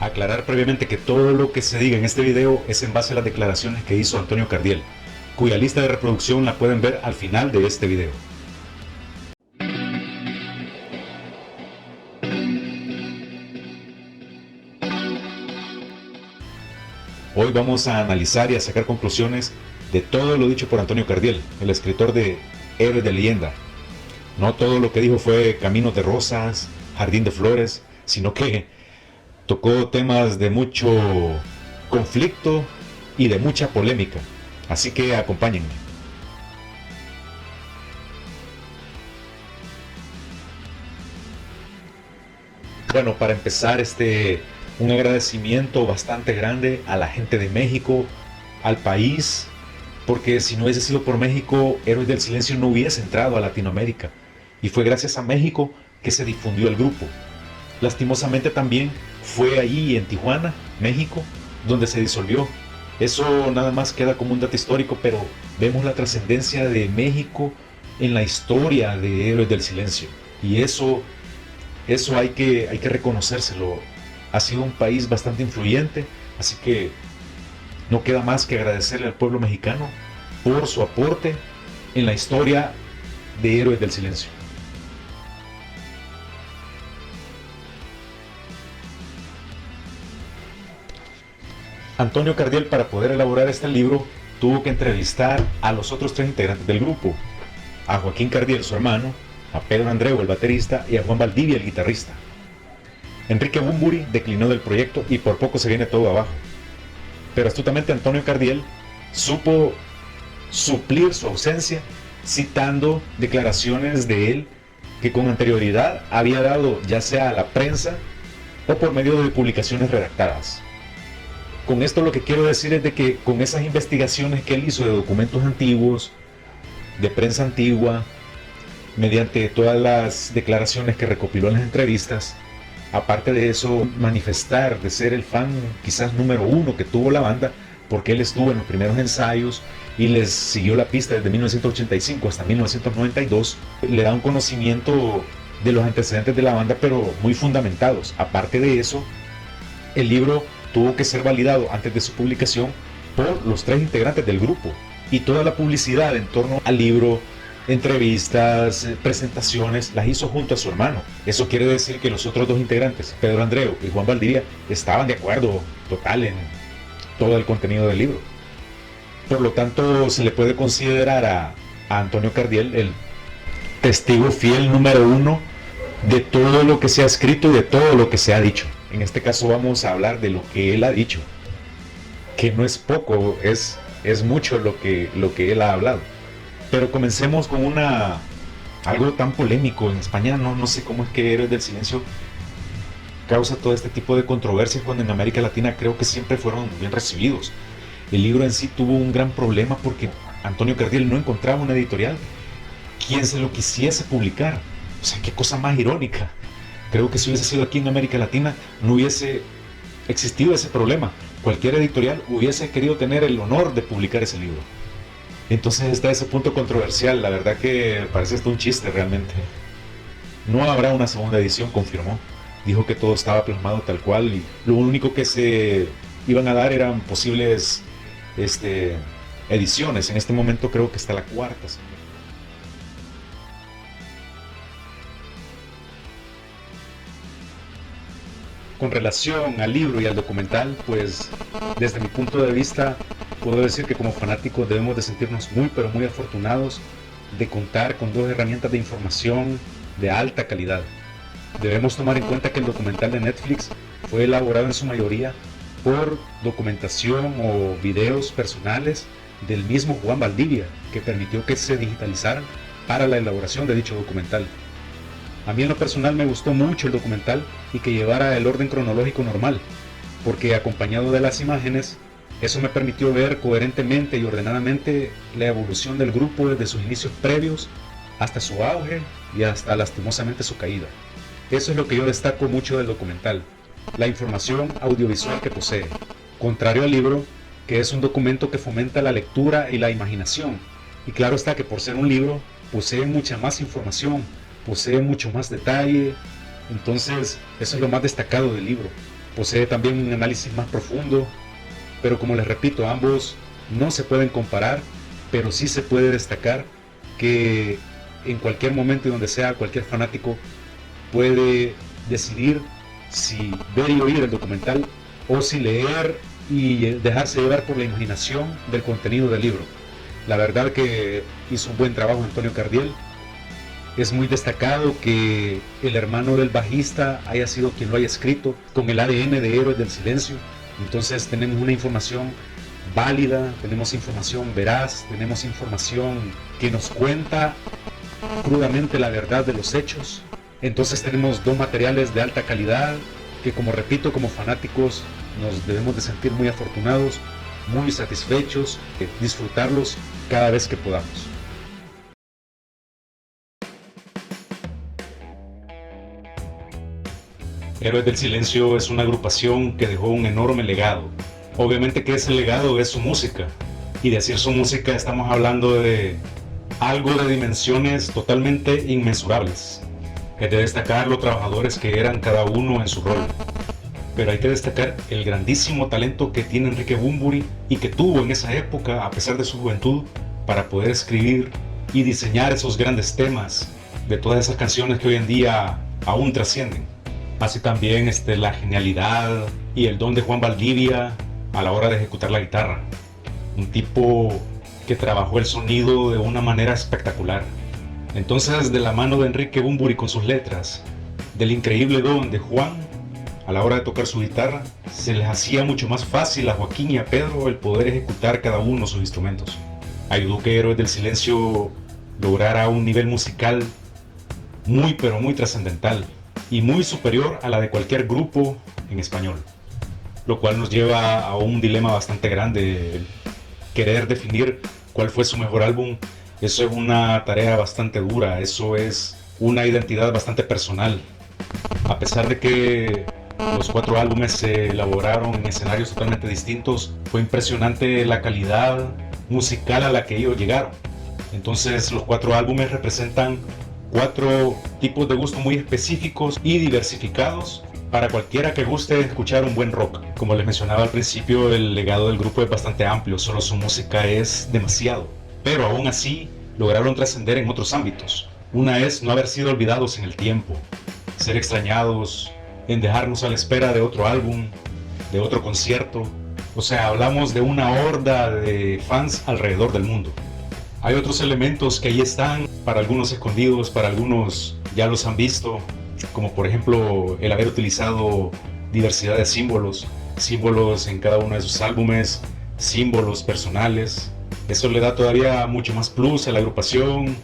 Aclarar previamente que todo lo que se diga en este video es en base a las declaraciones que hizo Antonio Cardiel, cuya lista de reproducción la pueden ver al final de este video. Hoy vamos a analizar y a sacar conclusiones de todo lo dicho por Antonio Cardiel, el escritor de Héroes de Leyenda. No todo lo que dijo fue Caminos de Rosas, Jardín de Flores, sino que tocó temas de mucho conflicto y de mucha polémica. Así que acompáñenme. Bueno, para empezar, un agradecimiento bastante grande a la gente de México, al país, porque si no hubiese sido por México, Héroes del Silencio no hubiese entrado a Latinoamérica. Y fue gracias a México que se difundió el grupo. Lastimosamente también fue allí en Tijuana, México, donde se disolvió. Eso nada más queda como un dato histórico, pero vemos la trascendencia de México en la historia de Héroes del Silencio. Y eso hay que reconocérselo. Ha sido un país bastante influyente, así que no queda más que agradecerle al pueblo mexicano por su aporte en la historia de Héroes del Silencio. Antonio Cardiel, para poder elaborar este libro, tuvo que entrevistar a los otros 3 integrantes del grupo: a Joaquín Cardiel, su hermano, a Pedro Andreu, el baterista, y a Juan Valdivia, el guitarrista. Enrique Bunbury declinó del proyecto y por poco se viene todo abajo. Pero astutamente Antonio Cardiel supo suplir su ausencia citando declaraciones de él que con anterioridad había dado ya sea a la prensa o por medio de publicaciones redactadas. Con esto lo que quiero decir es de que con esas investigaciones que él hizo de documentos antiguos, de prensa antigua, mediante todas las declaraciones que recopiló en las entrevistas, aparte de eso, manifestar de ser el fan quizás número 1 que tuvo la banda, porque él estuvo en los primeros ensayos y les siguió la pista desde 1985 hasta 1992, le da un conocimiento de los antecedentes de la banda, pero muy fundamentados. Aparte de eso, el libro tuvo que ser validado antes de su publicación por los 3 integrantes del grupo, y toda la publicidad en torno al libro, entrevistas, presentaciones, las hizo junto a su hermano. Eso quiere decir que los otros 2 integrantes, Pedro Andreu y Juan Valdivia, estaban de acuerdo total en todo el contenido del libro. Por lo tanto, se le puede considerar a Antonio Cardiel el testigo fiel número 1 de todo lo que se ha escrito y de todo lo que se ha dicho. En este caso vamos a hablar de lo que él ha dicho, que no es poco, es mucho lo que él ha hablado. Pero comencemos con algo tan polémico. En España no sé cómo es que Héroes del Silencio causa todo este tipo de controversias, cuando en América Latina creo que siempre fueron bien recibidos. El libro en sí tuvo un gran problema porque Antonio Cardiel no encontraba una editorial quien se lo quisiese publicar. O sea, qué cosa más irónica. Creo que si hubiese sido aquí en América Latina no hubiese existido ese problema. Cualquier editorial hubiese querido tener el honor de publicar ese libro. Entonces está ese punto controversial. La verdad que parece hasta un chiste realmente. No habrá una segunda edición, confirmó. Dijo que todo estaba plasmado tal cual y lo único que se iban a dar eran posibles ediciones. En este momento creo que está la 4ª. Con relación al libro y al documental, pues desde mi punto de vista puedo decir que como fanáticos debemos de sentirnos muy pero muy afortunados de contar con 2 herramientas de información de alta calidad. Debemos tomar en cuenta que el documental de Netflix fue elaborado en su mayoría por documentación o videos personales del mismo Juan Valdivia, que permitió que se digitalizaran para la elaboración de dicho documental. A mí en lo personal me gustó mucho el documental y que llevara el orden cronológico normal, porque acompañado de las imágenes, eso me permitió ver coherentemente y ordenadamente la evolución del grupo desde sus inicios previos hasta su auge y hasta lastimosamente su caída. Eso es lo que yo destaco mucho del documental, la información audiovisual que posee, contrario al libro, que es un documento que fomenta la lectura y la imaginación. Y claro está que por ser un libro, posee mucha más información, posee mucho más detalle. Entonces eso es lo más destacado del libro. posee también un análisis más profundo, pero como les repito, ambos no se pueden comparar, pero sí se puede destacar que en cualquier momento y donde sea, cualquier fanático puede decidir si ver y oír el documental o si leer y dejarse llevar por la imaginación del contenido del libro. La verdad que hizo un buen trabajo Antonio Cardiel. Es muy destacado que el hermano del bajista haya sido quien lo haya escrito con el ADN de Héroes del Silencio. Entonces tenemos una información válida, tenemos información veraz, tenemos información que nos cuenta crudamente la verdad de los hechos. Entonces tenemos dos materiales de alta calidad que, como repito, como fanáticos nos debemos de sentir muy afortunados, muy satisfechos, de disfrutarlos cada vez que podamos. Héroes del Silencio es una agrupación que dejó un enorme legado. Obviamente que ese legado es su música, y decir su música estamos hablando de algo de dimensiones totalmente inmensurables. Es de destacar los trabajadores que eran cada uno en su rol, pero hay que destacar el grandísimo talento que tiene Enrique Bunbury y que tuvo en esa época, a pesar de su juventud, para poder escribir y diseñar esos grandes temas de todas esas canciones que hoy en día aún trascienden. Así también la genialidad y el don de Juan Valdivia a la hora de ejecutar la guitarra. Un tipo que trabajó el sonido de una manera espectacular. Entonces, de la mano de Enrique Bunbury con sus letras, del increíble don de Juan a la hora de tocar su guitarra, se les hacía mucho más fácil a Joaquín y a Pedro el poder ejecutar cada uno sus instrumentos. Ayudó que Héroes del Silencio lograra un nivel musical muy pero muy trascendental y muy superior a la de cualquier grupo en español, lo cual nos lleva a un dilema bastante grande. Querer definir cuál fue su mejor álbum, eso es una tarea bastante dura, eso es una identidad bastante personal. A pesar de que los 4 álbumes se elaboraron en escenarios totalmente distintos, fue impresionante la calidad musical a la que ellos llegaron. Entonces los 4 álbumes representan 4 tipos de gusto muy específicos y diversificados para cualquiera que guste escuchar un buen rock. Como les mencionaba al principio, el legado del grupo es bastante amplio, solo su música es demasiado, pero aún así lograron trascender en otros ámbitos. Una es no haber sido olvidados en el tiempo, ser extrañados, en dejarnos a la espera de otro álbum, de otro concierto. O sea, hablamos de una horda de fans alrededor del mundo. Hay otros elementos que ahí están, para algunos escondidos, para algunos ya los han visto, como por ejemplo el haber utilizado diversidad de símbolos en cada uno de sus álbumes, símbolos personales. Eso le da todavía mucho más plus a la agrupación,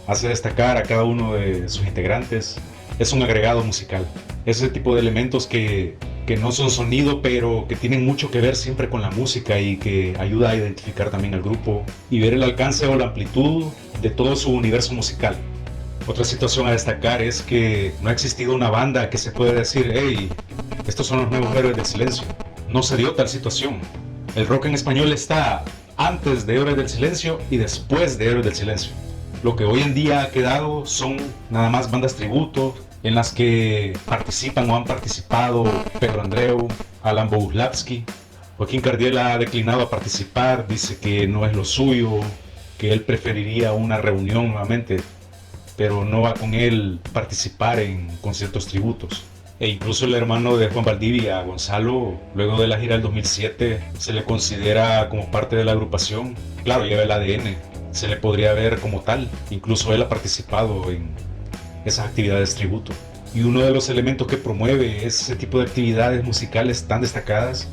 hace destacar a cada uno de sus integrantes. Es un agregado musical. Ese tipo de elementos que no son sonido, pero que tienen mucho que ver siempre con la música y que ayuda a identificar también al grupo y ver el alcance o la amplitud de todo su universo musical. Otra situación a destacar es que no ha existido una banda que se pueda decir, hey, estos son los nuevos Héroes del Silencio. No se dio tal situación. El rock en español está antes de Héroes del Silencio y después de Héroes del Silencio. Lo que hoy en día ha quedado son nada más bandas tributo en las que participan o han participado Pedro Andreu, Alan Boguslavski. Joaquín Cardiel ha declinado a participar, dice que no es lo suyo, que él preferiría una reunión nuevamente, pero no va con él participar en conciertos tributos. E incluso el hermano de Juan Valdivia, Gonzalo, luego de la gira del 2007, se le considera como parte de la agrupación. Claro, lleva el ADN, se le podría ver como tal. Incluso él ha participado en esas actividades tributo. Y uno de los elementos que promueve ese tipo de actividades musicales tan destacadas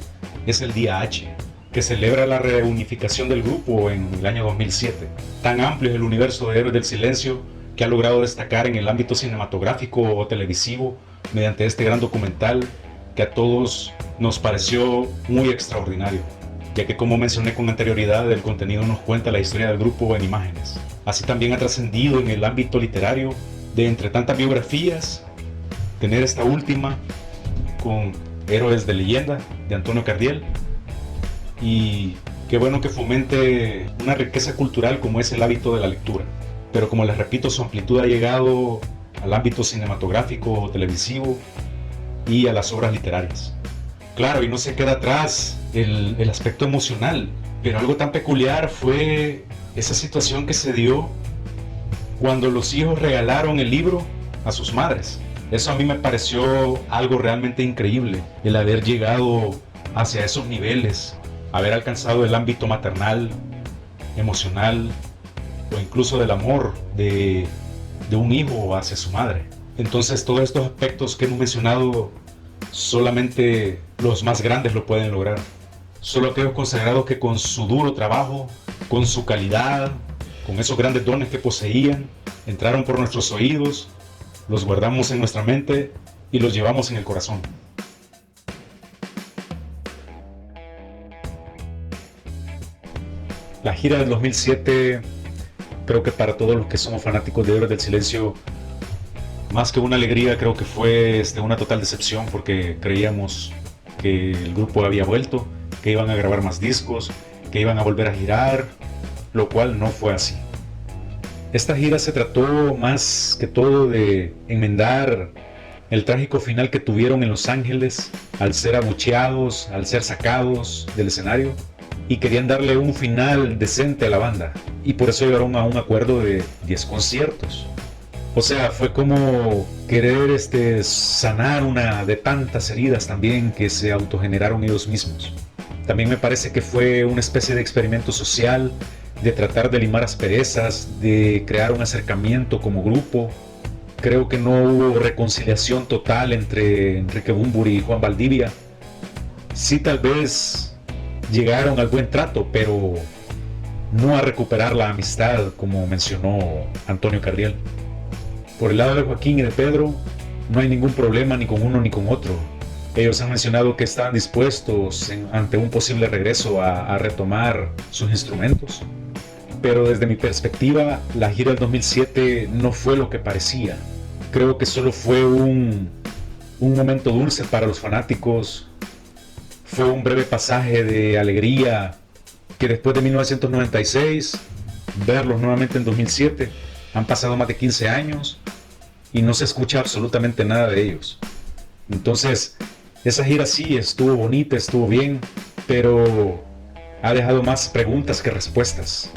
es el Día H, que celebra la reunificación del grupo en el año 2007. Tan amplio es el universo de Héroes del Silencio que ha logrado destacar en el ámbito cinematográfico o televisivo mediante este gran documental que a todos nos pareció muy extraordinario, ya que, como mencioné con anterioridad, el contenido nos cuenta la historia del grupo en imágenes. Así también ha trascendido en el ámbito literario, de entre tantas biografías, tener esta última con Héroes de Leyenda de Antonio Cardiel, y qué bueno que fomente una riqueza cultural como es el hábito de la lectura. Pero como les repito, su amplitud ha llegado al ámbito cinematográfico o televisivo y a las obras literarias. Claro, y no se queda atrás el aspecto emocional, pero algo tan peculiar fue esa situación que se dio cuando los hijos regalaron el libro a sus madres. Eso a mí me pareció algo realmente increíble, el haber llegado hacia esos niveles, haber alcanzado el ámbito maternal, emocional o incluso del amor de un hijo hacia su madre. Entonces todos estos aspectos que hemos mencionado solamente los más grandes lo pueden lograr. Solo aquellos consagrados que con su duro trabajo, con su calidad, con esos grandes dones que poseían, entraron por nuestros oídos, los guardamos en nuestra mente y los llevamos en el corazón. La gira del 2007, creo que para todos los que somos fanáticos de Héroes del Silencio, más que una alegría, creo que fue una total decepción, porque creíamos que el grupo había vuelto, que iban a grabar más discos, que iban a volver a girar, lo cual no fue así. Esta gira se trató más que todo de enmendar el trágico final que tuvieron en Los Ángeles al ser abucheados, al ser sacados del escenario, y querían darle un final decente a la banda, y por eso llegaron a un acuerdo de 10 conciertos. O sea, fue como querer sanar una de tantas heridas también que se autogeneraron ellos mismos. También me parece que fue una especie de experimento social, de tratar de limar asperezas, de crear un acercamiento como grupo. Creo que no hubo reconciliación total entre Enrique Bunbury y Juan Valdivia. Sí, tal vez llegaron al buen trato, pero no a recuperar la amistad, como mencionó Antonio Cardiel. Por el lado de Joaquín y de Pedro, no hay ningún problema ni con uno ni con otro. Ellos han mencionado que estaban dispuestos ante un posible regreso a retomar sus instrumentos. Pero desde mi perspectiva, la gira del 2007 no fue lo que parecía. Creo que solo fue un momento dulce para los fanáticos. Fue un breve pasaje de alegría que después de 1996, verlos nuevamente en 2007, han pasado más de 15 años y no se escucha absolutamente nada de ellos. Entonces, esa gira sí estuvo bonita, estuvo bien, pero ha dejado más preguntas que respuestas.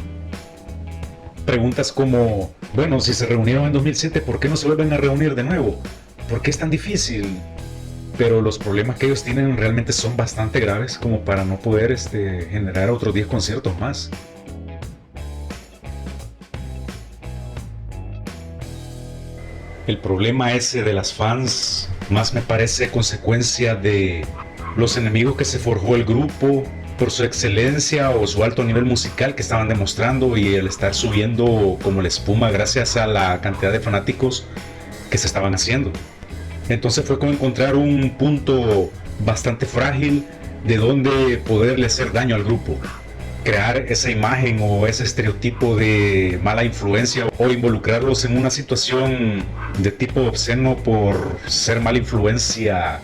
Preguntas como, bueno, si se reunieron en 2007, ¿por qué no se vuelven a reunir de nuevo? ¿Por qué es tan difícil? Pero los problemas que ellos tienen realmente son bastante graves como para no poder generar otros 10 conciertos más. El problema ese de las fans más me parece consecuencia de los enemigos que se forjó el grupo por su excelencia o su alto nivel musical que estaban demostrando, y el estar subiendo como la espuma gracias a la cantidad de fanáticos que se estaban haciendo. Entonces fue como encontrar un punto bastante frágil de donde poderle hacer daño al grupo, crear esa imagen o ese estereotipo de mala influencia, o involucrarlos en una situación de tipo obsceno por ser mala influencia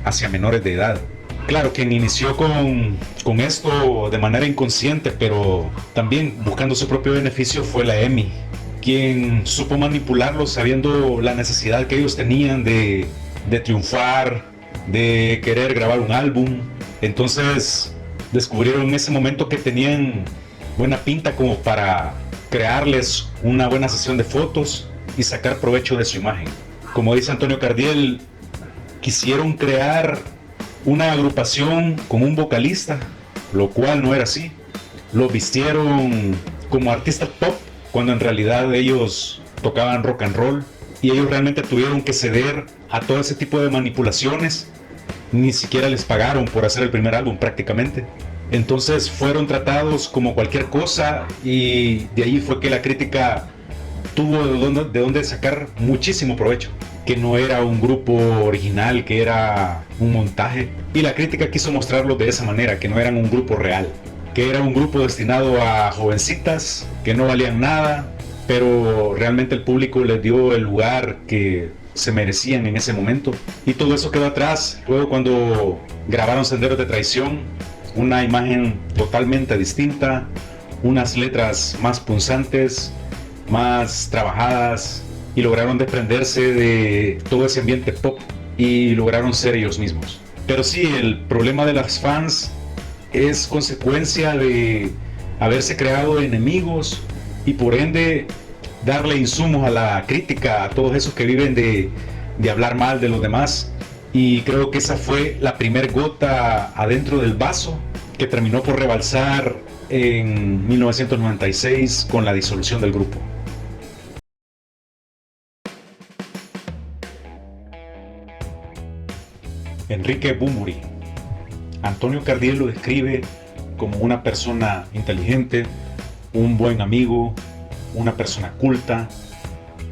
hacia menores de edad. Claro, quien inició con esto de manera inconsciente, pero también buscando su propio beneficio, fue la EMI, quien supo manipularlos sabiendo la necesidad que ellos tenían de triunfar, de querer grabar un álbum. Entonces descubrieron en ese momento que tenían buena pinta como para crearles una buena sesión de fotos y sacar provecho de su imagen. Como dice Antonio Cardiel, quisieron crear una agrupación con un vocalista, lo cual no era así. Lo vistieron como artistas pop, cuando en realidad ellos tocaban rock and roll, y ellos realmente tuvieron que ceder a todo ese tipo de manipulaciones. Ni siquiera les pagaron por hacer el primer álbum prácticamente. Entonces fueron tratados como cualquier cosa, y de ahí fue que la crítica tuvo de dónde sacar muchísimo provecho, que no era un grupo original, que era un montaje, y la crítica quiso mostrarlo de esa manera, que no eran un grupo real, que era un grupo destinado a jovencitas que no valían nada, pero realmente el público les dio el lugar que se merecían en ese momento. Y todo eso quedó atrás luego cuando grabaron Senderos de Traición, una imagen totalmente distinta, unas letras más punzantes, más trabajadas, y lograron desprenderse de todo ese ambiente pop y lograron ser ellos mismos. Pero sí, el problema de las fans es consecuencia de haberse creado enemigos y por ende darle insumos a la crítica a todos esos que viven de hablar mal de los demás. Y creo que esa fue la primer gota adentro del vaso que terminó por rebalsar en 1996 con la disolución del grupo. Enrique Bunbury. Antonio Cardiel lo describe como una persona inteligente, un buen amigo, una persona culta,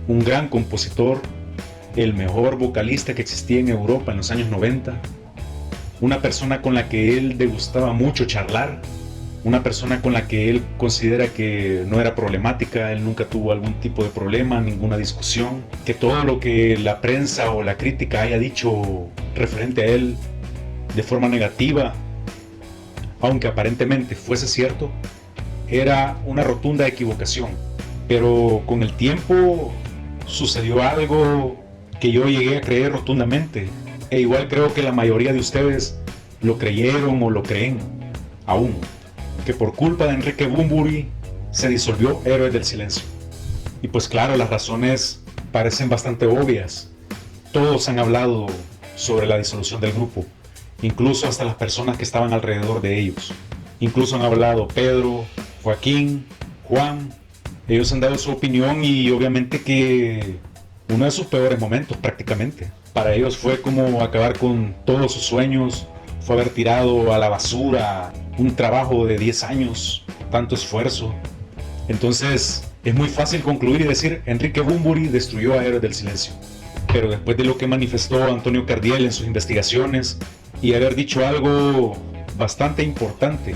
un gran compositor, el mejor vocalista que existía en Europa en los años 90, una persona con la que él le gustaba mucho charlar, una persona con la que él considera que no era problemática, él nunca tuvo algún tipo de problema, ninguna discusión, que todo lo que la prensa o la crítica haya dicho referente a él de forma negativa, aunque aparentemente fuese cierto, era una rotunda equivocación. Pero con el tiempo sucedió algo que yo llegué a creer rotundamente, e igual creo que la mayoría de ustedes lo creyeron o lo creen aún, que por culpa de Enrique Bunbury se disolvió Héroes del Silencio. Y pues claro, las razones parecen bastante obvias. Todos han hablado sobre la disolución del grupo, incluso hasta las personas que estaban alrededor de ellos. Incluso han hablado Pedro, Joaquín, Juan. Ellos han dado su opinión y obviamente que uno de sus peores momentos prácticamente. Para ellos fue como acabar con todos sus sueños, fue haber tirado a la basura un trabajo de 10 años, tanto esfuerzo. Entonces es muy fácil concluir y decir Enrique Bunbury destruyó a Héroes del Silencio. Pero después de lo que manifestó Antonio Cardiel en sus investigaciones y haber dicho algo bastante importante,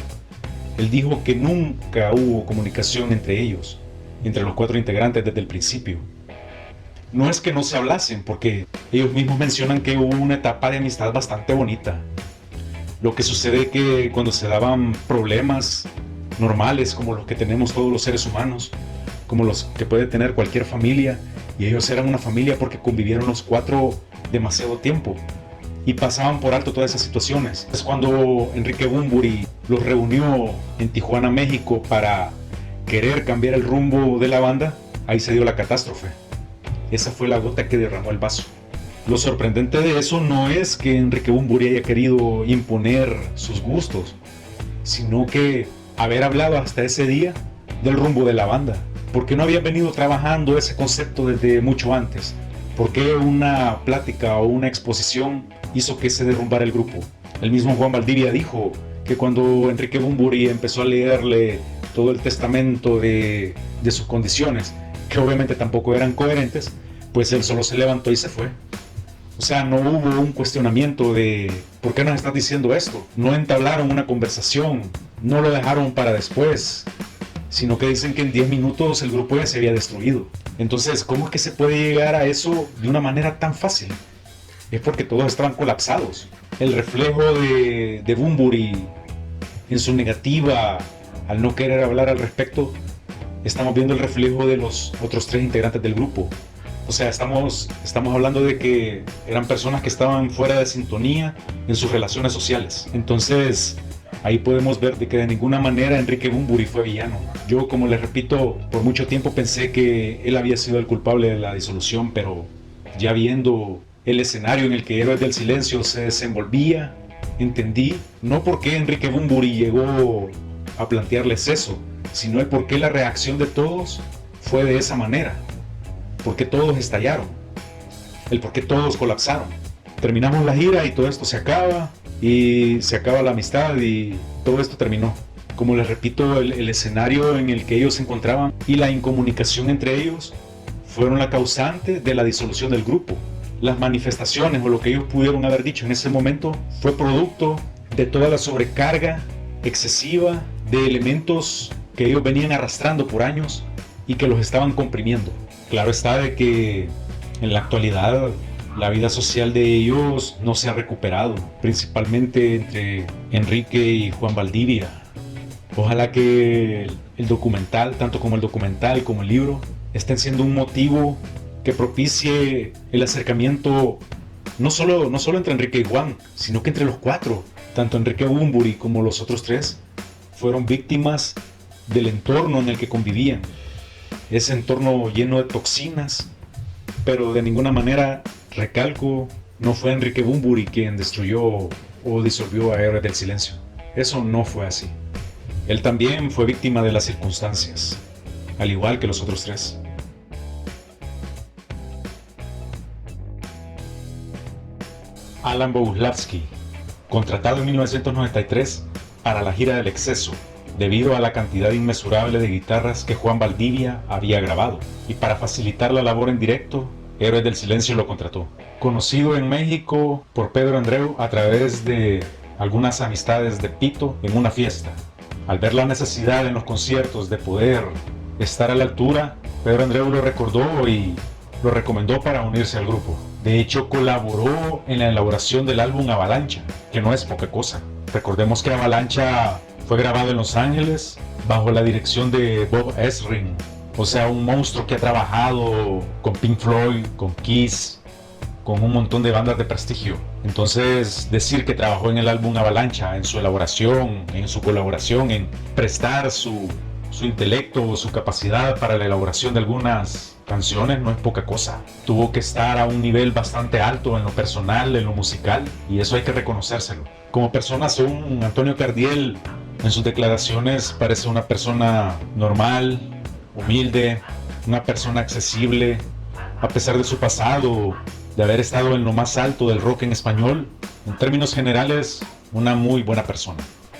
él dijo que nunca hubo comunicación entre ellos, entre los 4 integrantes desde el principio. No es que no se hablasen, porque ellos mismos mencionan que hubo una etapa de amistad bastante bonita. Lo que sucede es que cuando se daban problemas normales como los que tenemos todos los seres humanos, como los que puede tener cualquier familia, y ellos eran una familia porque convivieron los 4 demasiado tiempo y pasaban por alto todas esas situaciones. Es cuando Enrique Bunbury los reunió en Tijuana, México, para querer cambiar el rumbo de la banda, ahí se dio la catástrofe. Esa fue la gota que derramó el vaso. Lo sorprendente de eso no es que Enrique Bunbury haya querido imponer sus gustos, sino que haber hablado hasta ese día del rumbo de la banda. ¿Por qué no había venido trabajando ese concepto desde mucho antes? ¿Por qué una plática o una exposición hizo que se derrumbara el grupo? El mismo Juan Valdivia dijo que cuando Enrique Bunbury empezó a leerle todo el testamento de sus condiciones, que obviamente tampoco eran coherentes, pues él solo se levantó y se fue. O sea, no hubo un cuestionamiento de ¿por qué nos estás diciendo esto? No entablaron una conversación, no lo dejaron para después, sino que dicen que en 10 minutos el grupo ya se había destruido. Entonces, ¿cómo es que se puede llegar a eso de una manera tan fácil? Es porque todos estaban colapsados. El reflejo de Bunbury en su negativa al no querer hablar al respecto, estamos viendo el reflejo de los otros 3 integrantes del grupo. O sea, estamos hablando de que eran personas que estaban fuera de sintonía en sus relaciones sociales. Entonces, ahí podemos ver de que de ninguna manera Enrique Bunbury fue villano. Yo, como les repito, por mucho tiempo pensé que él había sido el culpable de la disolución, pero ya viendo el escenario en el que Héroes del Silencio se desenvolvía, entendí no por qué Enrique Bunbury llegó a plantearles eso, sino el por qué la reacción de todos fue de esa manera. Por qué todos estallaron, el por qué todos colapsaron. Terminamos la gira y todo esto se acaba, y se acaba la amistad y todo esto terminó. Como les repito, el escenario en el que ellos se encontraban y la incomunicación entre ellos fueron la causante de la disolución del grupo. Las manifestaciones o lo que ellos pudieron haber dicho en ese momento fue producto de toda la sobrecarga excesiva de elementos que ellos venían arrastrando por años y que los estaban comprimiendo. Claro está de que en la actualidad la vida social de ellos no se ha recuperado, principalmente entre Enrique y Juan Valdivia. Ojalá que el documental, tanto como el documental como el libro, estén siendo un motivo que propicie el acercamiento no solo entre Enrique y Juan, sino que entre los cuatro. Tanto Enrique Bunbury como los otros tres fueron víctimas del entorno en el que convivían. Ese entorno lleno de toxinas, pero de ninguna manera, recalco, no fue Enrique Bunbury quien destruyó o disolvió a Héroes del Silencio. Eso no fue así. Él también fue víctima de las circunstancias, al igual que los otros tres. Alan Boguslavski, contratado en 1993 para la gira del Exceso, debido a la cantidad inmesurable de guitarras que Juan Valdivia había grabado, y para facilitar la labor en directo, Héroes del Silencio lo contrató. Conocido en México por Pedro Andreu a través de algunas amistades de Pito en una fiesta. Al ver la necesidad en los conciertos de poder estar a la altura, Pedro Andreu lo recordó y lo recomendó para unirse al grupo. De hecho, colaboró en la elaboración del álbum Avalancha, que no es poca cosa. Recordemos que Avalancha fue grabado en Los Ángeles bajo la dirección de Bob Ezrin, o sea, un monstruo que ha trabajado con Pink Floyd, con Kiss, con un montón de bandas de prestigio. Entonces, decir que trabajó en el álbum Avalancha, en su elaboración, en su colaboración, en prestar su intelecto o su capacidad para la elaboración de algunas canciones, no es poca cosa. Tuvo que estar a un nivel bastante alto en lo personal, en lo musical, y eso hay que reconocérselo. Como persona, según Antonio Cardiel, en sus declaraciones parece una persona normal, humilde, una persona accesible, a pesar de su pasado, de haber estado en lo más alto del rock en español. En términos generales, una muy buena persona.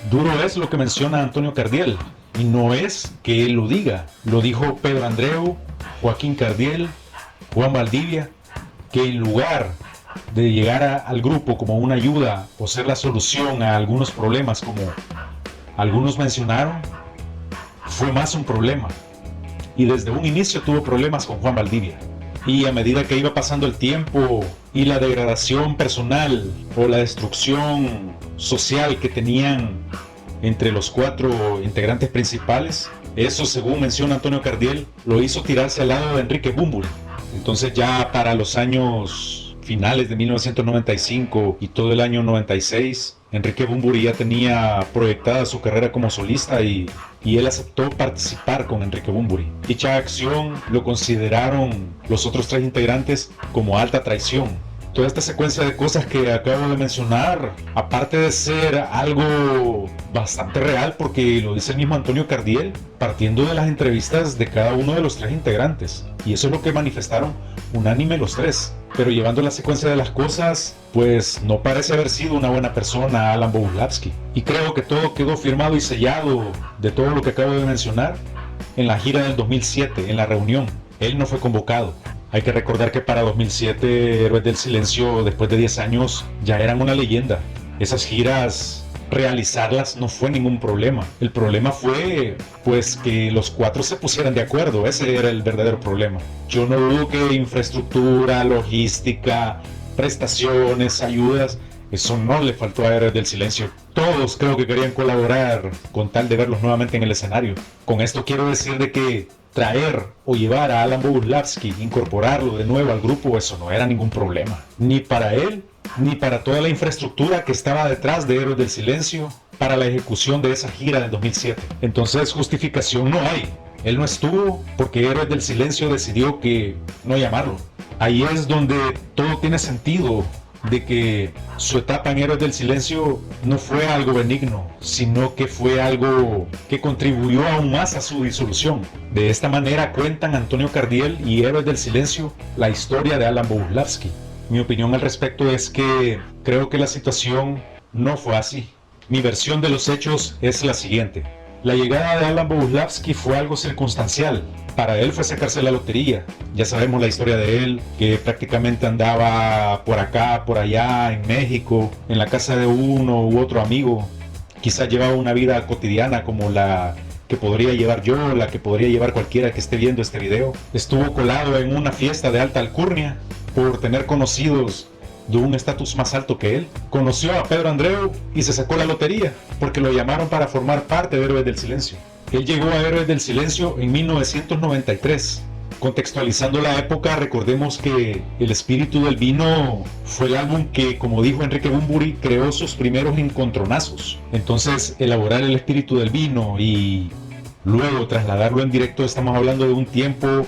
Duro es lo que menciona Antonio Cardiel, y no es que él lo diga, lo dijo Pedro Andreu, Joaquín Cardiel, Juan Valdivia, que en lugar de llegar al grupo como una ayuda o ser la solución a algunos problemas como algunos mencionaron, fue más un problema. Y desde un inicio tuvo problemas con Juan Valdivia. Y a medida que iba pasando el tiempo y la degradación personal o la destrucción social que tenían entre los cuatro integrantes principales, eso, según menciona Antonio Cardiel, lo hizo tirarse al lado de Enrique Bunbury. Entonces ya para los años finales de 1995 y todo el año 96, Enrique Bunbury ya tenía proyectada su carrera como solista y él aceptó participar con Enrique Bunbury. Dicha acción lo consideraron los otros tres integrantes como alta traición. Toda esta secuencia de cosas que acabo de mencionar, aparte de ser algo bastante real, porque lo dice el mismo Antonio Cardiel, partiendo de las entrevistas de cada uno de los tres integrantes. Y eso es lo que manifestaron unánime los tres. Pero llevando la secuencia de las cosas, pues no parece haber sido una buena persona Alan Boguslavski. Y creo que todo quedó firmado y sellado de todo lo que acabo de mencionar en la gira del 2007, en la reunión. Él no fue convocado. Hay que recordar que para 2007 Héroes del Silencio, después de 10 años, ya eran una leyenda. Esas giras, realizarlas no fue ningún problema. El problema fue, pues, que los cuatro se pusieran de acuerdo. Ese era el verdadero problema. Yo no dudo que infraestructura, logística, prestaciones, ayudas, eso no le faltó a Héroes del Silencio. Todos creo que querían colaborar con tal de verlos nuevamente en el escenario. Con esto quiero decir de que traer o llevar a Alan Boguslavski, incorporarlo de nuevo al grupo, eso no era ningún problema. Ni para él, ni para toda la infraestructura que estaba detrás de Héroes del Silencio para la ejecución de esa gira del 2007. Entonces justificación no hay. Él no estuvo porque Héroes del Silencio decidió que no llamarlo. Ahí es donde todo tiene sentido, de que su etapa en Héroes del Silencio no fue algo benigno, sino que fue algo que contribuyó aún más a su disolución. De esta manera cuentan Antonio Cardiel y Héroes del Silencio la historia de Alan Boguslavski. Mi opinión al respecto es que creo que la situación no fue así. Mi versión de los hechos es la siguiente. La llegada de Alan Boguslavski fue algo circunstancial. Para él fue sacarse la lotería. Ya sabemos la historia de él, que prácticamente andaba por acá, por allá, en México, en la casa de uno u otro amigo. Quizás llevaba una vida cotidiana como la que podría llevar yo, la que podría llevar cualquiera que esté viendo este video. Estuvo colado en una fiesta de alta alcurnia por tener conocidos de un estatus más alto que él. Conoció a Pedro Andreu y se sacó la lotería porque lo llamaron para formar parte de Héroes del Silencio. Él llegó a Héroes del Silencio en 1993 Contextualizando la época, recordemos que El Espíritu del Vino fue el álbum que, como dijo Enrique Bunbury, creó sus primeros encontronazos. Entonces, elaborar El Espíritu del Vino y luego trasladarlo en directo, estamos hablando de un tiempo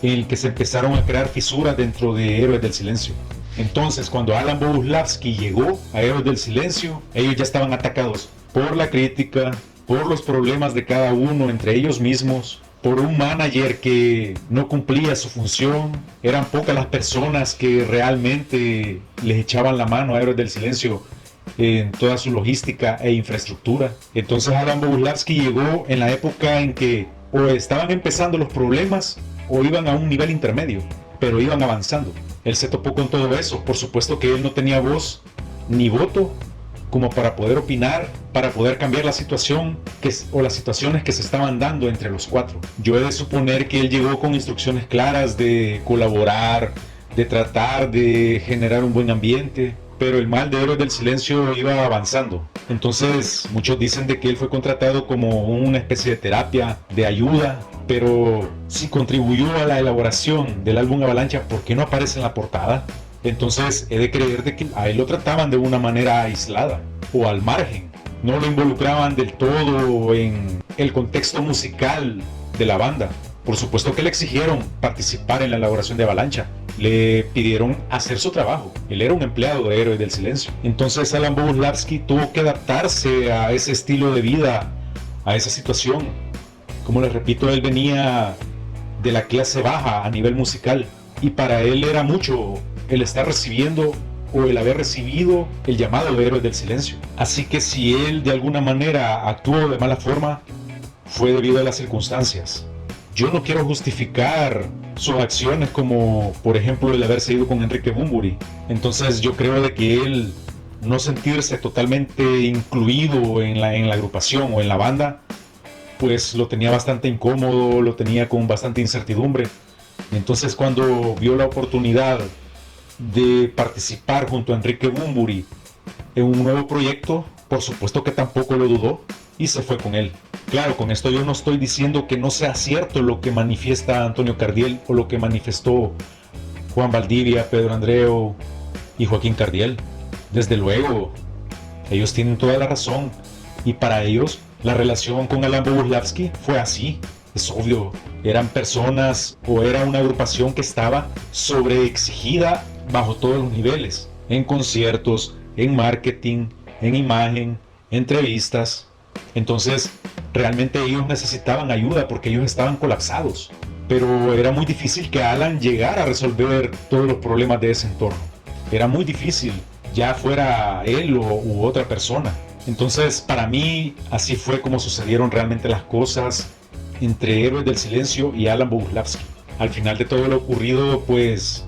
en el que se empezaron a crear fisuras dentro de Héroes del Silencio. Entonces, cuando Alan Boguslavski llegó a Héroes del Silencio, ellos ya estaban atacados por la crítica, por los problemas de cada uno entre ellos mismos, por un manager que no cumplía su función. Eran pocas las personas que realmente les echaban la mano a Héroes del Silencio en toda su logística e infraestructura. Entonces Alan Boguslavski llegó en la época en que o estaban empezando los problemas o iban a un nivel intermedio, pero iban avanzando. Él se topó con todo eso. Por supuesto que él no tenía voz ni voto como para poder opinar, para poder cambiar la situación o las situaciones que se estaban dando entre los cuatro. Yo he de suponer que él llegó con instrucciones claras de colaborar, de tratar de generar un buen ambiente, pero el mal de Héroes del Silencio iba avanzando. Entonces muchos dicen de que él fue contratado como una especie de terapia, de ayuda, pero si contribuyó a la elaboración del álbum Avalancha, ¿por qué no aparece en la portada? Entonces he de creer de que a él lo trataban de una manera aislada o al margen. No lo involucraban del todo en el contexto musical de la banda. Por supuesto que le exigieron participar en la elaboración de Avalancha. Le pidieron hacer su trabajo. Él era un empleado de Héroes del Silencio. Entonces Alan Boguslavski tuvo que adaptarse a ese estilo de vida, a esa situación. Como les repito, él venía de la clase baja a nivel musical. Y para él era mucho el estar recibiendo o el haber recibido el llamado de Héroes del Silencio. Así que si él de alguna manera actuó de mala forma, fue debido a las circunstancias. Yo no quiero justificar sus acciones como, por ejemplo, el haberse ido con Enrique Bunbury. Entonces yo creo de que él no sentirse totalmente incluido en la agrupación o en la banda, pues lo tenía bastante incómodo, lo tenía con bastante incertidumbre. Entonces cuando vio la oportunidad de participar junto a Enrique Bunbury en un nuevo proyecto, por supuesto que tampoco lo dudó y se fue con él. Claro, con esto yo no estoy diciendo que no sea cierto lo que manifiesta Antonio Cardiel o lo que manifestó Juan Valdivia, Pedro Andreu y Joaquín Cardiel. Desde luego, ellos tienen toda la razón y para ellos la relación con Alan Boguslavski fue así. Es obvio, eran personas o era una agrupación que estaba sobreexigida bajo todos los niveles, en conciertos, en marketing, en imagen, entrevistas. Entonces, realmente ellos necesitaban ayuda porque ellos estaban colapsados. Pero era muy difícil que Alan llegara a resolver todos los problemas de ese entorno. Era muy difícil, ya fuera él u otra persona. Entonces, para mí, así fue como sucedieron realmente las cosas entre Héroes del Silencio y Alan Boguslavski. Al final de todo lo ocurrido, pues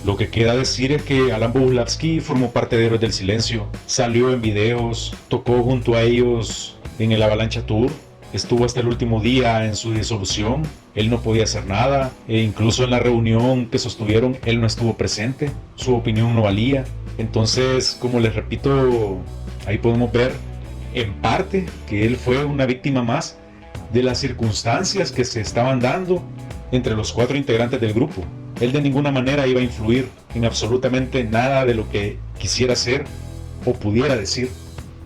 lo que queda decir es que Alan Boguslavski formó parte de Héroes del Silencio, salió en videos, tocó junto a ellos en el Avalancha Tour, estuvo hasta el último día en su disolución. Él no podía hacer nada e incluso en la reunión que sostuvieron él no estuvo presente, su opinión no valía. Entonces, como les repito, ahí podemos ver en parte que él fue una víctima más de las circunstancias que se estaban dando entre los cuatro integrantes del grupo. Él de ninguna manera iba a influir en absolutamente nada de lo que quisiera hacer o pudiera decir.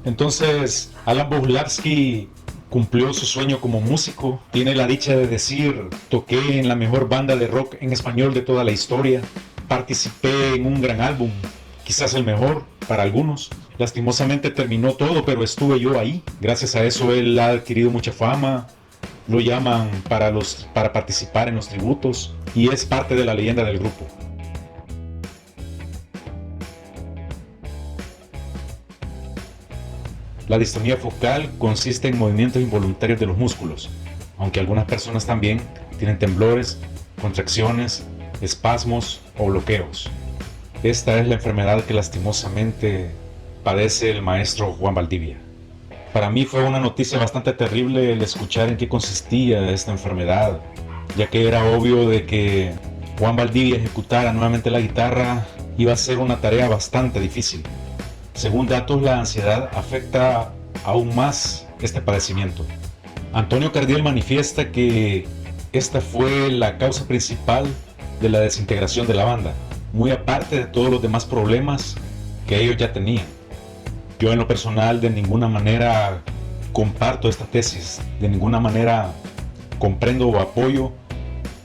Entonces, Alan Boguslavski cumplió su sueño como músico. Tiene la dicha de decir: toqué en la mejor banda de rock en español de toda la historia. Participé en un gran álbum, quizás el mejor para algunos. Lastimosamente terminó todo, pero estuve yo ahí. Gracias a eso él ha adquirido mucha fama. Lo llaman para participar en los tributos y es parte de la leyenda del grupo. La distonía focal consiste en movimientos involuntarios de los músculos, aunque algunas personas también tienen temblores, contracciones, espasmos o bloqueos. Esta es la enfermedad que lastimosamente padece el maestro Juan Valdivia. Para mí fue una noticia bastante terrible el escuchar en qué consistía esta enfermedad, ya que era obvio de que Juan Valdivia ejecutara nuevamente la guitarra iba a ser una tarea bastante difícil. Según datos, la ansiedad afecta aún más este padecimiento. Antonio Cardiel manifiesta que esta fue la causa principal de la desintegración de la banda, muy aparte de todos los demás problemas que ellos ya tenían. Yo en lo personal de ninguna manera comparto esta tesis, de ninguna manera comprendo o apoyo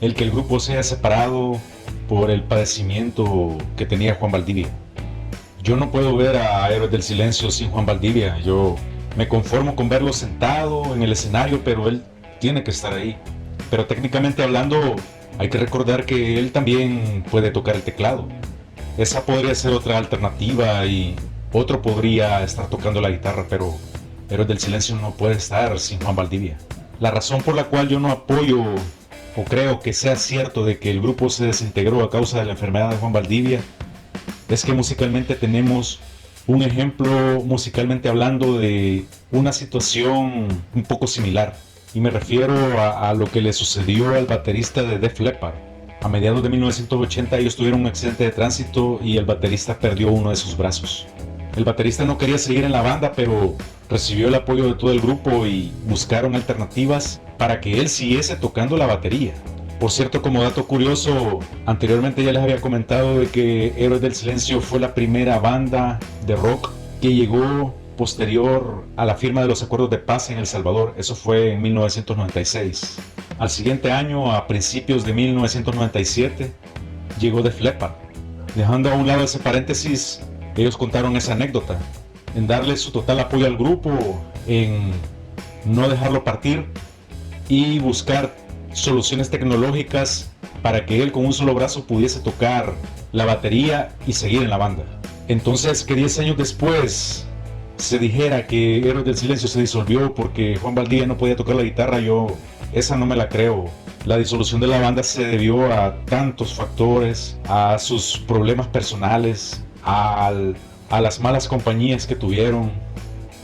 el que el grupo sea separado por el padecimiento que tenía Juan Valdivia. Yo no puedo ver a Héroes del Silencio sin Juan Valdivia. Yo me conformo con verlo sentado en el escenario, pero él tiene que estar ahí. Pero técnicamente hablando, hay que recordar que él también puede tocar el teclado. Esa podría ser otra alternativa y otro podría estar tocando la guitarra, pero Héroes del Silencio no puede estar sin Juan Valdivia. La razón por la cual yo no apoyo o creo que sea cierto de que el grupo se desintegró a causa de la enfermedad de Juan Valdivia es que musicalmente tenemos un ejemplo, musicalmente hablando, de una situación un poco similar. Y me refiero a lo que le sucedió al baterista de Def Leppard. A mediados de 1980 ellos tuvieron un accidente de tránsito y el baterista perdió uno de sus brazos. El baterista no quería seguir en la banda, pero recibió el apoyo de todo el grupo y buscaron alternativas para que él siguiese tocando la batería. Por cierto, como dato curioso, anteriormente ya les había comentado de que Héroes del Silencio fue la primera banda de rock que llegó posterior a la firma de los acuerdos de paz en El Salvador. Eso fue en 1996. Al siguiente año, a principios de 1997, llegó Def Leppard. Dejando a un lado ese paréntesis, ellos contaron esa anécdota, en darle su total apoyo al grupo, en no dejarlo partir y buscar soluciones tecnológicas para que él con un solo brazo pudiese tocar la batería y seguir en la banda. Entonces, que 10 años después se dijera que Héroes del Silencio se disolvió porque Juan Valdivia no podía tocar la guitarra, yo esa no me la creo. La disolución de la banda se debió a tantos factores, a sus problemas personales, a las malas compañías que tuvieron,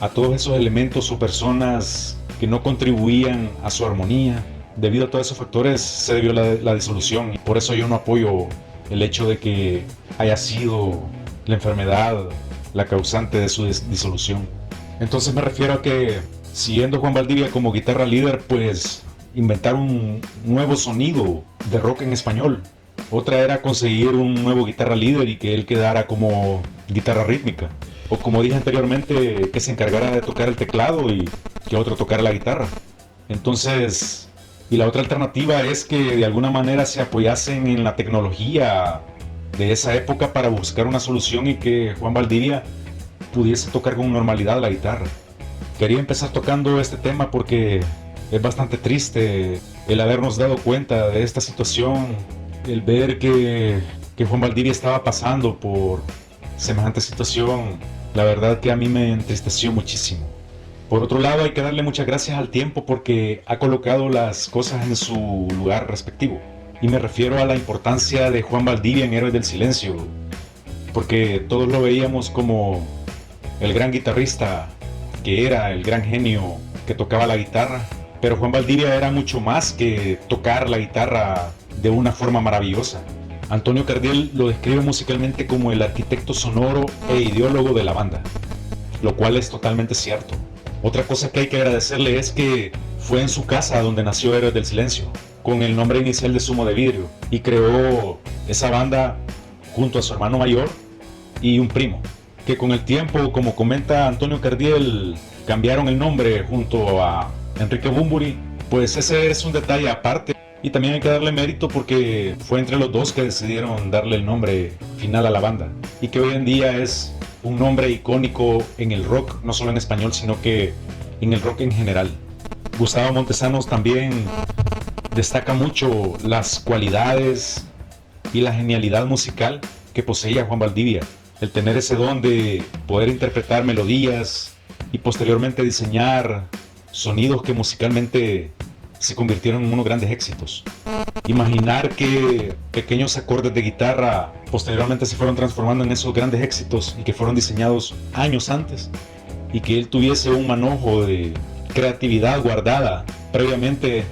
a todos esos elementos o personas que no contribuían a su armonía. Debido a todos esos factores se debió la disolución y por eso yo no apoyo el hecho de que haya sido la enfermedad la causante de su disolución. Entonces me refiero a que, siguiendo Juan Valdivia como guitarra líder, pues inventar un nuevo sonido de rock en español. Otra era conseguir un nuevo guitarra líder y que él quedara como guitarra rítmica. O como dije anteriormente, que se encargara de tocar el teclado y que otro tocara la guitarra. Entonces, y la otra alternativa es que de alguna manera se apoyasen en la tecnología de esa época para buscar una solución y que Juan Valdivia pudiese tocar con normalidad la guitarra. Quería empezar tocando este tema porque es bastante triste el habernos dado cuenta de esta situación, el ver que Juan Valdivia estaba pasando por semejante situación. La verdad que a mí me entristeció muchísimo. Por otro lado, hay que darle muchas gracias al tiempo porque ha colocado las cosas en su lugar respectivo. Y me refiero a la importancia de Juan Valdivia en Héroes del Silencio, porque todos lo veíamos como el gran guitarrista que era, el gran genio que tocaba la guitarra, pero Juan Valdivia era mucho más que tocar la guitarra de una forma maravillosa. Antonio Cardiel lo describe musicalmente como el arquitecto sonoro e ideólogo de la banda, lo cual es totalmente cierto. Otra cosa que hay que agradecerle es que fue en su casa donde nació Héroes del Silencio, con el nombre inicial de Zumo de Vidrio, y creó esa banda junto a su hermano mayor y un primo, que con el tiempo, como comenta Antonio Cardiel, cambiaron el nombre junto a Enrique Bunbury. Pues ese es un detalle aparte y también hay que darle mérito porque fue entre los dos que decidieron darle el nombre final a la banda y que hoy en día es un nombre icónico en el rock, no solo en español sino que en el rock en general. Gustavo Montesanos también destaca mucho las cualidades y la genialidad musical que poseía Juan Valdivia, el tener ese don de poder interpretar melodías y posteriormente diseñar sonidos que musicalmente se convirtieron en unos grandes éxitos. Imaginar que pequeños acordes de guitarra posteriormente se fueron transformando en esos grandes éxitos y que fueron diseñados años antes y que él tuviese un manojo de creatividad guardada previamente,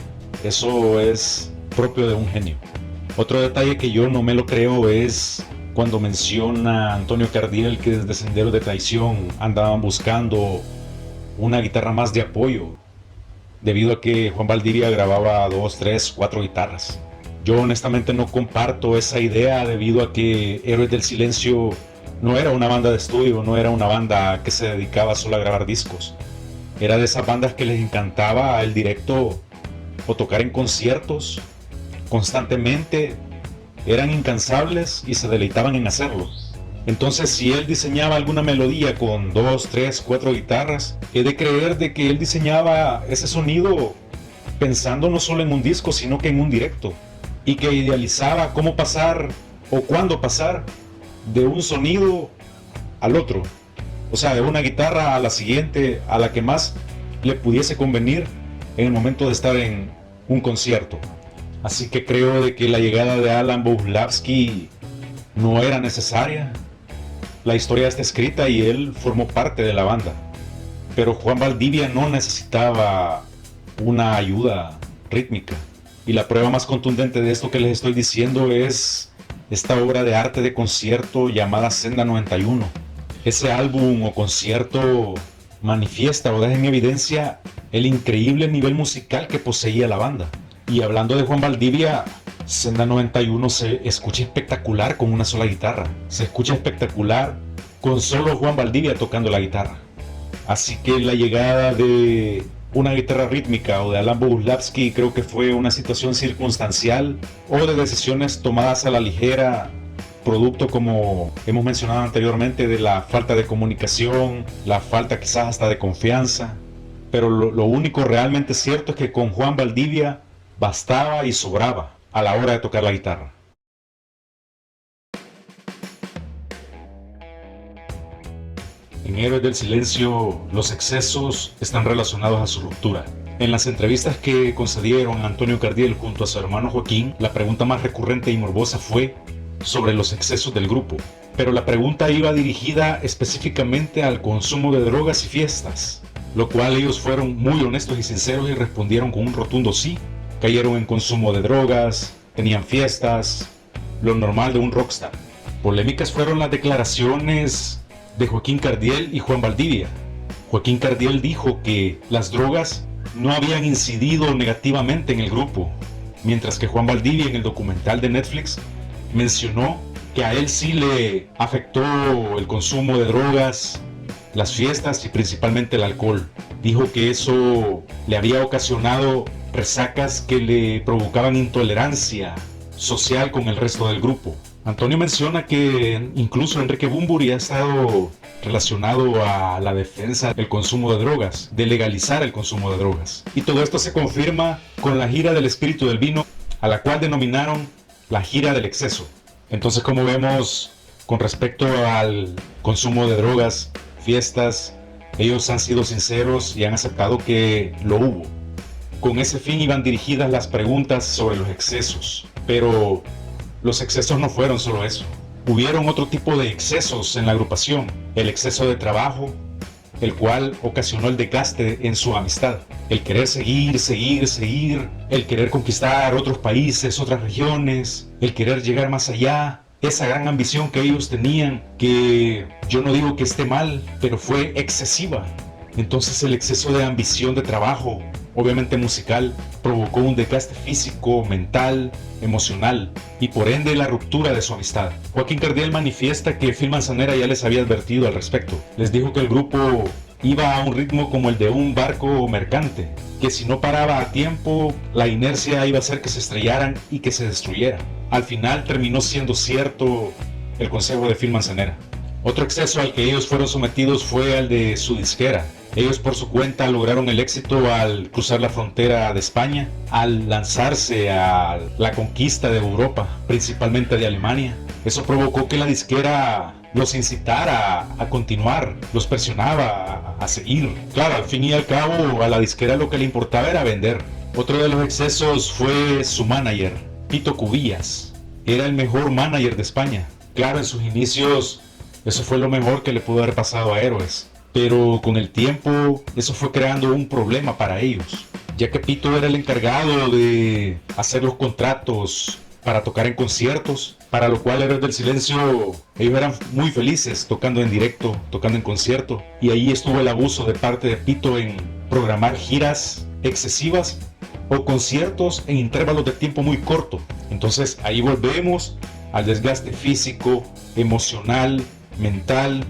eso es propio de un genio. Otro detalle que yo no me lo creo es cuando menciona Antonio Cardiel que desde Senderos de Traición andaban buscando una guitarra más de apoyo. debido a que Juan Valdivia grababa 2, 3, 4 guitarras. Yo honestamente no comparto esa idea debido a que Héroes del Silencio no era una banda de estudio, no era una banda que se dedicaba solo a grabar discos. Era de esas bandas que les encantaba el directo o tocar en conciertos constantemente, eran incansables y se deleitaban en hacerlo. Entonces, si él diseñaba alguna melodía con 2, 3, 4 guitarras, he de creer de que él diseñaba ese sonido pensando no solo en un disco, sino que en un directo, y que idealizaba cómo pasar o cuándo pasar de un sonido al otro, o sea, de una guitarra a la siguiente, a la que más le pudiese convenir en el momento de estar en un concierto. Así que creo de que la llegada de Alan Bohuslavsky no era necesaria. La historia está escrita y él formó parte de la banda. Pero Juan Valdivia no necesitaba una ayuda rítmica. Y la prueba más contundente de esto que les estoy diciendo es esta obra de arte de concierto llamada Senda 91. Ese álbum o concierto manifiesta o deja en evidencia el increíble nivel musical que poseía la banda. Y hablando de Juan Valdivia, Senda 91 se escucha espectacular con una sola guitarra. Se escucha espectacular con solo Juan Valdivia tocando la guitarra. Así que la llegada de una guitarra rítmica o de Alan Bohuslavsky creo que fue una situación circunstancial o de decisiones tomadas a la ligera, producto, como hemos mencionado anteriormente, de la falta de comunicación, la falta quizás hasta de confianza. Pero lo único realmente cierto es que con Juan Valdivia bastaba y sobraba a la hora de tocar la guitarra. En Héroes del Silencio, los excesos están relacionados a su ruptura. En las entrevistas que concedieron a Antonio Cardiel junto a su hermano Joaquín, la pregunta más recurrente y morbosa fue sobre los excesos del grupo. Pero la pregunta iba dirigida específicamente al consumo de drogas y fiestas, lo cual ellos fueron muy honestos y sinceros y respondieron con un rotundo sí. Cayeron en consumo de drogas, tenían fiestas, lo normal de un rockstar. Polémicas fueron las declaraciones de Joaquín Cardiel y Juan Valdivia. Joaquín Cardiel dijo que las drogas no habían incidido negativamente en el grupo, mientras que Juan Valdivia en el documental de Netflix mencionó que a él sí le afectó el consumo de drogas, las fiestas y principalmente el alcohol. Dijo que eso le había ocasionado resacas que le provocaban intolerancia social con el resto del grupo. Antonio menciona que incluso Enrique Bunbury ha estado relacionado a la defensa del consumo de drogas, de legalizar el consumo de drogas. Y todo esto se confirma con la gira del espíritu del vino, a la cual denominaron la gira del exceso. Entonces, como vemos con respecto al consumo de drogas, fiestas, ellos han sido sinceros y han aceptado que lo hubo. Con ese fin iban dirigidas las preguntas sobre los excesos, pero los excesos no fueron solo eso. Hubieron otro tipo de excesos en la agrupación, el exceso de trabajo, el cual ocasionó el desgaste en su amistad. El querer seguir, el querer conquistar otros países, otras regiones, el querer llegar más allá, esa gran ambición que ellos tenían, que yo no digo que esté mal, pero fue excesiva. Entonces el exceso de ambición de trabajo, obviamente musical, provocó un desgaste físico, mental, emocional y por ende la ruptura de su amistad. Joaquín Cardiel manifiesta que Phil Manzanera ya les había advertido al respecto. Les dijo que el grupo iba a un ritmo como el de un barco mercante, que si no paraba a tiempo, la inercia iba a hacer que se estrellaran y que se destruyeran. Al final terminó siendo cierto el consejo de Phil Manzanera. Otro exceso al que ellos fueron sometidos fue al de su disquera. Ellos por su cuenta lograron el éxito al cruzar la frontera de España, al lanzarse a la conquista de Europa, principalmente de Alemania. Eso provocó que la disquera los incitara a continuar, los presionaba a seguir. Claro, al fin y al cabo a la disquera lo que le importaba era vender. Otro de los excesos fue su manager, Pito Cubillas. Era el mejor manager de España. Claro, en sus inicios eso fue lo mejor que le pudo haber pasado a Héroes. Pero con el tiempo eso fue creando un problema para ellos, ya que Pito era el encargado de hacer los contratos para tocar en conciertos, para lo cual Héroes del Silencio, ellos eran muy felices tocando en directo, tocando en concierto, y ahí estuvo el abuso de parte de Pito en programar giras excesivas o conciertos en intervalos de tiempo muy corto. Entonces ahí volvemos al desgaste físico, emocional, mental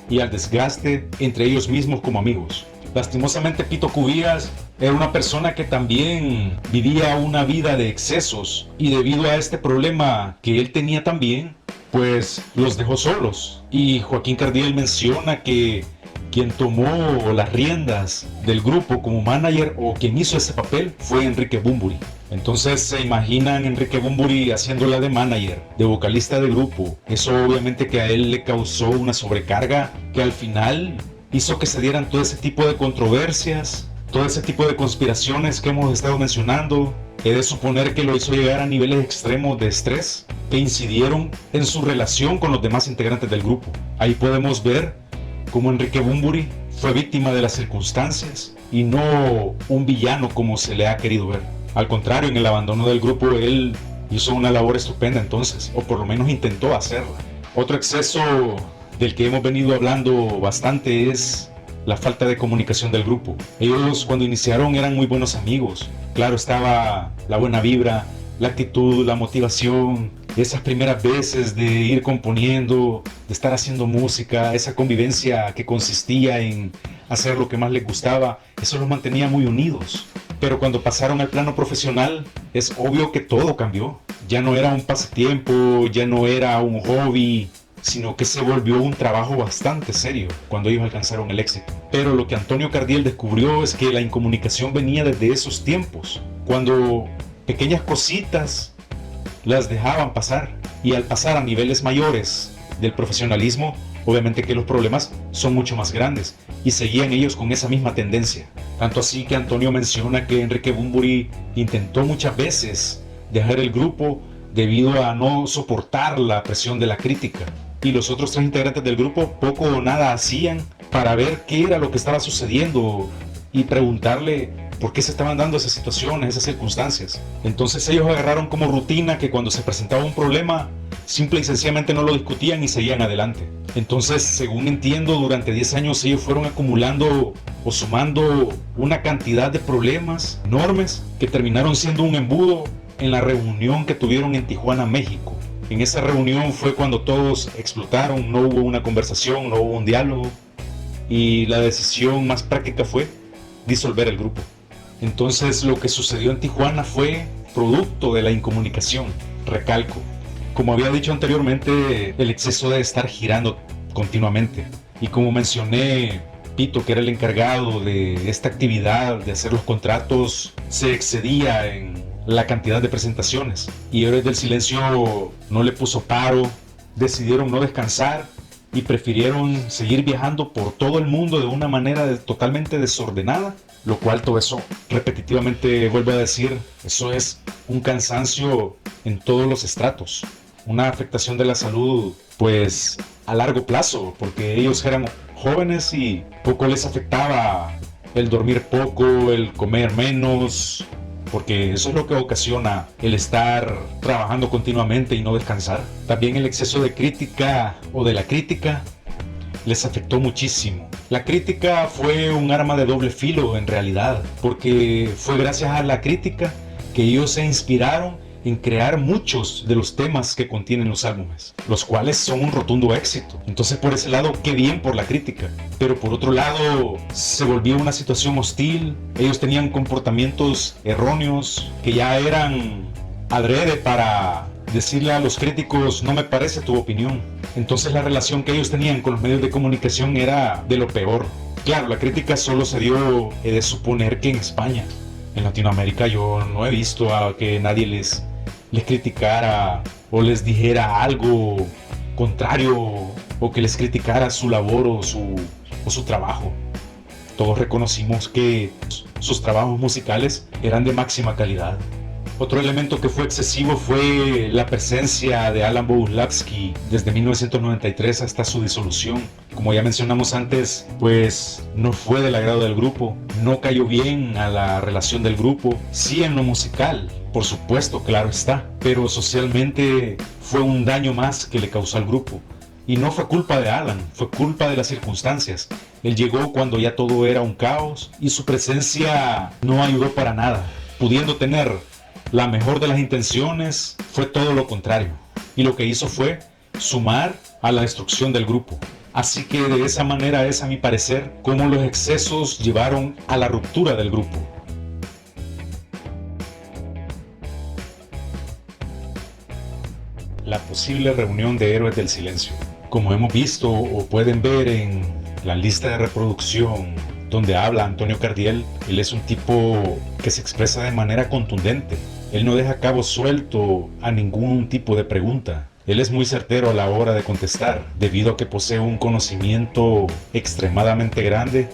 y al desgaste entre ellos mismos como amigos. Lastimosamente Pito Cubías era una persona que también vivía una vida de excesos y debido a este problema que él tenía también, pues los dejó solos. Y Joaquín Cardiel menciona que quien tomó las riendas del grupo como manager o quien hizo ese papel fue Enrique Bunbury. Entonces se imaginan Enrique Bunbury haciéndola de manager, de vocalista del grupo. Eso obviamente que a él le causó una sobrecarga que al final hizo que se dieran todo ese tipo de controversias, todo ese tipo de conspiraciones que hemos estado mencionando. He de suponer que lo hizo llegar a niveles extremos de estrés que incidieron en su relación con los demás integrantes del grupo. Ahí podemos ver cómo Enrique Bunbury fue víctima de las circunstancias y no un villano como se le ha querido ver. Al contrario, en el abandono del grupo él hizo una labor estupenda entonces, o por lo menos intentó hacerla. Otro exceso del que hemos venido hablando bastante es la falta de comunicación del grupo. Ellos cuando iniciaron eran muy buenos amigos. Claro, estaba la buena vibra, la actitud, la motivación, esas primeras veces de ir componiendo, de estar haciendo música, esa convivencia que consistía en hacer lo que más les gustaba, eso los mantenía muy unidos. Pero cuando pasaron al plano profesional, es obvio que todo cambió. Ya no era un pasatiempo, ya no era un hobby, sino que se volvió un trabajo bastante serio cuando ellos alcanzaron el éxito. Pero lo que Antonio Cardiel descubrió es que la incomunicación venía desde esos tiempos, cuando pequeñas cositas las dejaban pasar, y al pasar a niveles mayores del profesionalismo, obviamente que los problemas son mucho más grandes, y seguían ellos con esa misma tendencia. Tanto así que Antonio menciona que Enrique Bunbury intentó muchas veces dejar el grupo debido a no soportar la presión de la crítica, y los otros tres integrantes del grupo poco o nada hacían para ver qué era lo que estaba sucediendo y preguntarle por qué se estaban dando esas situaciones, esas circunstancias. Entonces ellos agarraron como rutina que cuando se presentaba un problema, simple y sencillamente no lo discutían y seguían adelante. Entonces, según entiendo, durante 10 años ellos fueron acumulando o sumando una cantidad de problemas enormes que terminaron siendo un embudo en la reunión que tuvieron en Tijuana, México. En esa reunión fue cuando todos explotaron, no hubo una conversación, no hubo un diálogo, y la decisión más práctica fue disolver el grupo. Entonces lo que sucedió en Tijuana fue producto de la incomunicación, recalco. Como había dicho anteriormente, el exceso de estar girando continuamente. Y como mencioné, Pito, que era el encargado de esta actividad, de hacer los contratos, se excedía en la cantidad de presentaciones. Y Héroes del Silencio no le puso paro, decidieron no descansar y prefirieron seguir viajando por todo el mundo de una manera totalmente desordenada, lo cual todo eso, repetitivamente vuelvo a decir, eso es un cansancio en todos los estratos, una afectación de la salud pues a largo plazo, porque ellos eran jóvenes y poco les afectaba el dormir poco, el comer menos, porque eso es lo que ocasiona el estar trabajando continuamente y no descansar. También el exceso de crítica o de la crítica les afectó muchísimo. La crítica fue un arma de doble filo en realidad, porque fue gracias a la crítica que ellos se inspiraron en crear muchos de los temas que contienen los álbumes, los cuales son un rotundo éxito. Entonces por ese lado, qué bien por la crítica, pero por otro lado se volvió una situación hostil. Ellos tenían comportamientos erróneos que ya eran adrede para decirle a los críticos, no me parece tu opinión. Entonces la relación que ellos tenían con los medios de comunicación era de lo peor. Claro, la crítica solo se dio, he de suponer que en España. En Latinoamérica yo no he visto a que nadie les criticara o les dijera algo contrario o que les criticara su labor o su trabajo. Todos reconocimos que sus trabajos musicales eran de máxima calidad. Otro elemento que fue excesivo fue la presencia de Alan Boguslawski desde 1993 hasta su disolución. Como ya mencionamos antes, pues no fue del agrado del grupo, no cayó bien a la relación del grupo, sí en lo musical, por supuesto, claro está, pero socialmente fue un daño más que le causó al grupo. Y no fue culpa de Alan, fue culpa de las circunstancias. Él llegó cuando ya todo era un caos y su presencia no ayudó para nada. Pudiendo tener la mejor de las intenciones, fue todo lo contrario. Y lo que hizo fue sumar a la destrucción del grupo. Así que de esa manera es, a mi parecer, cómo los excesos llevaron a la ruptura del grupo. La posible reunión de Héroes del Silencio. Como hemos visto o pueden ver en la lista de reproducción donde habla Antonio Cardiel, él es un tipo que se expresa de manera contundente. Él no deja cabo suelto a ningún tipo de pregunta. Él es muy certero a la hora de contestar, debido a que posee un conocimiento extremadamente grande,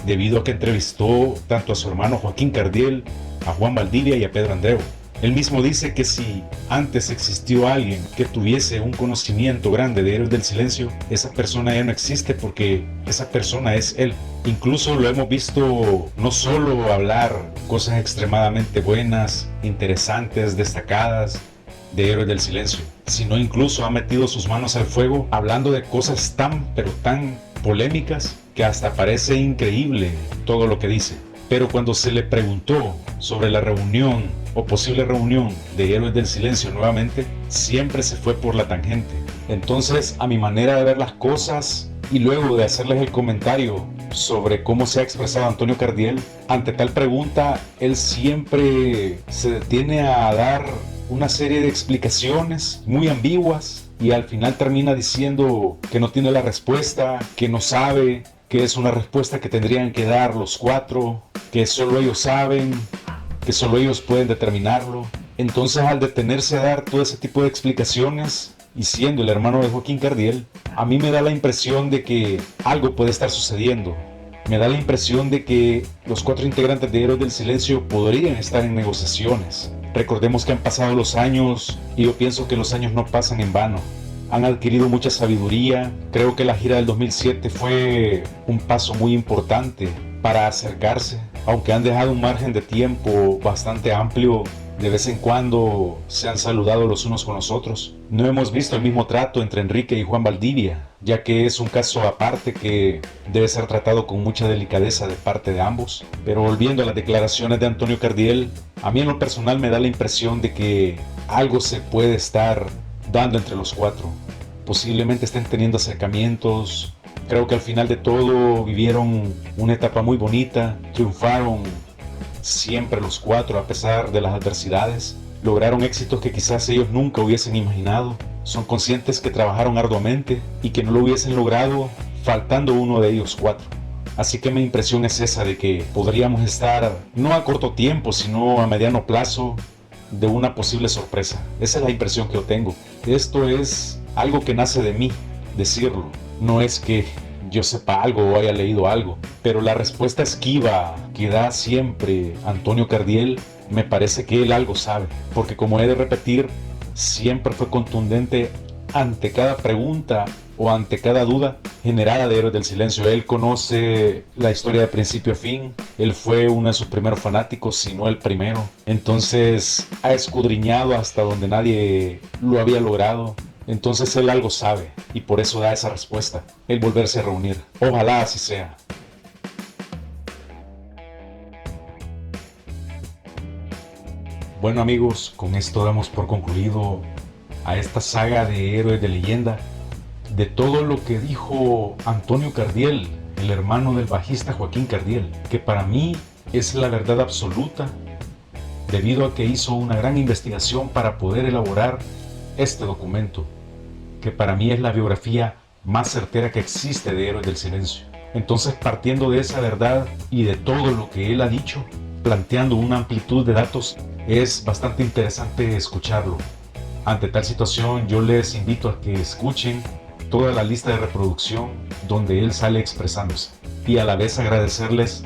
debido a que entrevistó tanto a su hermano Joaquín Cardiel, a Juan Valdivia y a Pedro Andreu. Él mismo dice que si antes existió alguien que tuviese un conocimiento grande de Héroes del Silencio, esa persona ya no existe porque esa persona es él. Incluso lo hemos visto no solo hablar cosas extremadamente buenas, interesantes, destacadas de Héroes del Silencio, sino incluso ha metido sus manos al fuego hablando de cosas tan, pero tan polémicas que hasta parece increíble todo lo que dice. Pero cuando se le preguntó sobre la reunión o posible reunión de Héroes del Silencio nuevamente, siempre se fue por la tangente. Entonces, a mi manera de ver las cosas y luego de hacerles el comentario sobre cómo se ha expresado Antonio Cardiel, ante tal pregunta, él siempre se detiene a dar una serie de explicaciones muy ambiguas y al final termina diciendo que no tiene la respuesta, que no sabe, que es una respuesta que tendrían que dar los cuatro, que solo ellos saben, que solo ellos pueden determinarlo. Entonces, al detenerse a dar todo ese tipo de explicaciones, y siendo el hermano de Joaquín Cardiel, a mí me da la impresión de que algo puede estar sucediendo. Me da la impresión de que los cuatro integrantes de Héroes del Silencio podrían estar en negociaciones. Recordemos que han pasado los años y yo pienso que los años no pasan en vano. Han adquirido mucha sabiduría. Creo que la gira del 2007 fue un paso muy importante para acercarse. Aunque han dejado un margen de tiempo bastante amplio, de vez en cuando se han saludado los unos con los otros. No hemos visto el mismo trato entre Enrique y Juan Valdivia, ya que es un caso aparte que debe ser tratado con mucha delicadeza de parte de ambos. Pero volviendo a las declaraciones de Antonio Cardiel, a mí en lo personal me da la impresión de que algo se puede estar dando entre los cuatro. Posiblemente estén teniendo acercamientos. Creo que al final de todo vivieron una etapa muy bonita, triunfaron siempre los cuatro a pesar de las adversidades, lograron éxitos que quizás ellos nunca hubiesen imaginado, son conscientes que trabajaron arduamente y que no lo hubiesen logrado faltando uno de ellos cuatro. Así que mi impresión es esa de que podríamos estar no a corto tiempo sino a mediano plazo de una posible sorpresa. Esa es la impresión que yo tengo. Esto es algo que nace de mí, decirlo. No es que yo sepa algo o haya leído algo, pero la respuesta esquiva que da siempre Antonio Cardiel, me parece que él algo sabe, porque como he de repetir, siempre fue contundente ante cada pregunta o ante cada duda generada de Héroes del Silencio. Él conoce la historia de principio a fin, él fue uno de sus primeros fanáticos, si no el primero, entonces ha escudriñado hasta donde nadie lo había logrado. Entonces él algo sabe y por eso da esa respuesta, el volverse a reunir. Ojalá así sea. Bueno amigos, con esto damos por concluido a esta saga de Héroes de Leyenda, de todo lo que dijo Antonio Cardiel, el hermano del bajista Joaquín Cardiel, que para mí es la verdad absoluta, debido a que hizo una gran investigación para poder elaborar este documento, que para mí es la biografía más certera que existe de Héroes del Silencio. Entonces, partiendo de esa verdad y de todo lo que él ha dicho, planteando una amplitud de datos, es bastante interesante escucharlo. Ante tal situación, yo les invito a que escuchen toda la lista de reproducción donde él sale expresándose, y a la vez agradecerles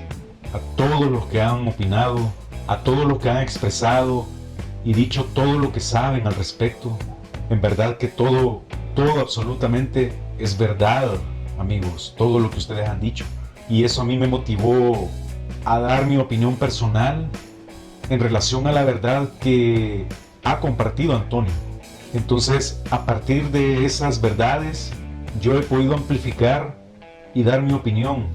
a todos los que han opinado, a todos los que han expresado y dicho todo lo que saben al respecto. En verdad que todo absolutamente es verdad, amigos, todo lo que ustedes han dicho. Y eso a mí me motivó a dar mi opinión personal en relación a la verdad que ha compartido Antonio. Entonces, a partir de esas verdades yo he podido amplificar y dar mi opinión,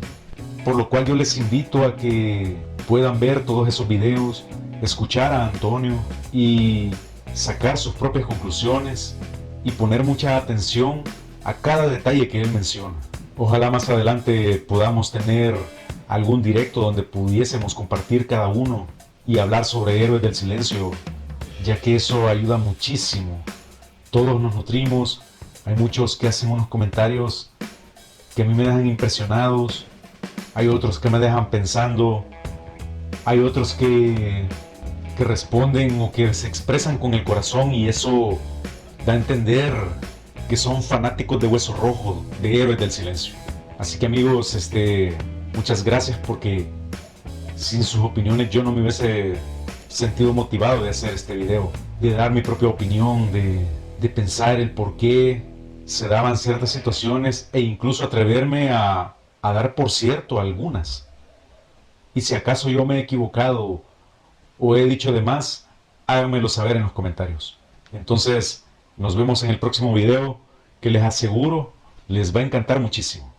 por lo cual yo les invito a que puedan ver todos esos videos, escuchar a Antonio y sacar sus propias conclusiones y poner mucha atención a cada detalle que él menciona. Ojalá más adelante podamos tener algún directo donde pudiésemos compartir cada uno y hablar sobre Héroes del Silencio, ya que eso ayuda muchísimo. Todos nos nutrimos, hay muchos que hacen unos comentarios que a mí me dejan impresionados, hay otros que me dejan pensando, hay otros que responden o que se expresan con el corazón, y eso da a entender que son fanáticos de Hueso Rojo, de Héroes del Silencio. Así que amigos, muchas gracias, porque sin sus opiniones yo no me hubiese sentido motivado de hacer este video, de dar mi propia opinión, de pensar el por qué se daban ciertas situaciones e incluso atreverme a dar por cierto algunas. Y si acaso yo me he equivocado o he dicho de más, háganmelo saber en los comentarios. Entonces, nos vemos en el próximo video, que les aseguro les va a encantar muchísimo.